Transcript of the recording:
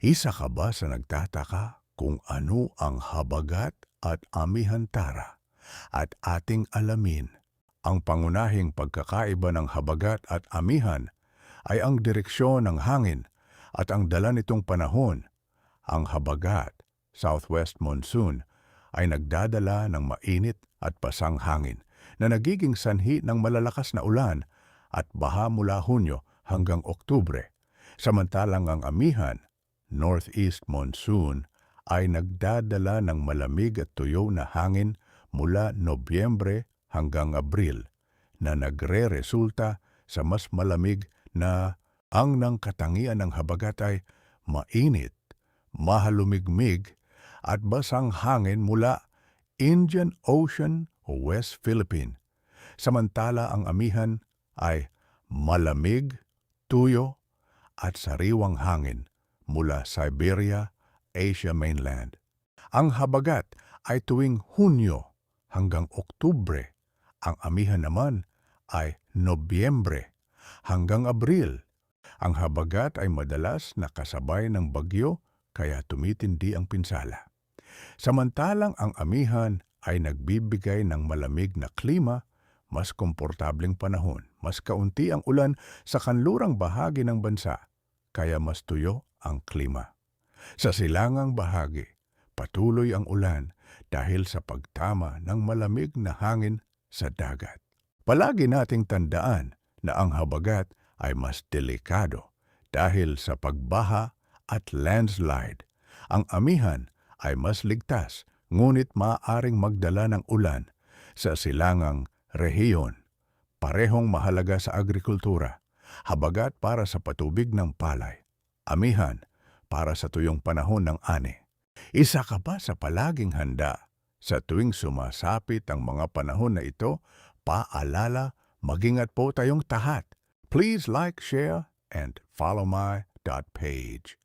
Isa ka ba sa nagtataka kung ano ang habagat at amihantara? At ating alamin, ang pangunahing pagkakaiba ng habagat at amihan ay ang direksyon ng hangin at ang dala nitong panahon. Ang habagat, southwest monsoon, ay nagdadala ng mainit at pasang hangin na nagiging sanhi ng malalakas na ulan at baha mula Hunyo hanggang Oktubre. Samantalang ang amihan, northeast monsoon, ay nagdadala ng malamig at tuyo na hangin mula Nobyembre hanggang Abril na nagre-resulta sa mas malamig na ang ng katangian ng habagat ay mainit, mahalumigmig at basang hangin mula Indian Ocean o West Philippine. Samantala ang amihan ay malamig, tuyo at sariwang hangin mula Siberia, Asia mainland. Ang habagat ay tuwing Hunyo hanggang Oktubre. Ang amihan naman ay Nobyembre hanggang Abril. Ang habagat ay madalas nakasabay ng bagyo kaya tumitindi ang pinsala. Samantalang ang amihan ay nagbibigay ng malamig na klima, mas komportableng panahon, mas kaunti ang ulan sa kanlurang bahagi ng bansa, kaya mas tuyo ang klima. Sa silangang bahagi, patuloy ang ulan dahil sa pagtama ng malamig na hangin sa dagat. Palagi nating tandaan na ang habagat ay mas delikado dahil sa pagbaha at landslide. Ang amihan ay mas ligtas ngunit maaaring magdala ng ulan sa silangang rehiyon. Parehong mahalaga sa agrikultura. Habagat para sa patubig ng palay. Amihan para sa tuyong panahon ng ani. Isa ka ba sa palaging handa sa tuwing sumasapit ang mga panahon na ito? Paalala, mag-ingat po tayong tahat. Please like, share, and follow my page.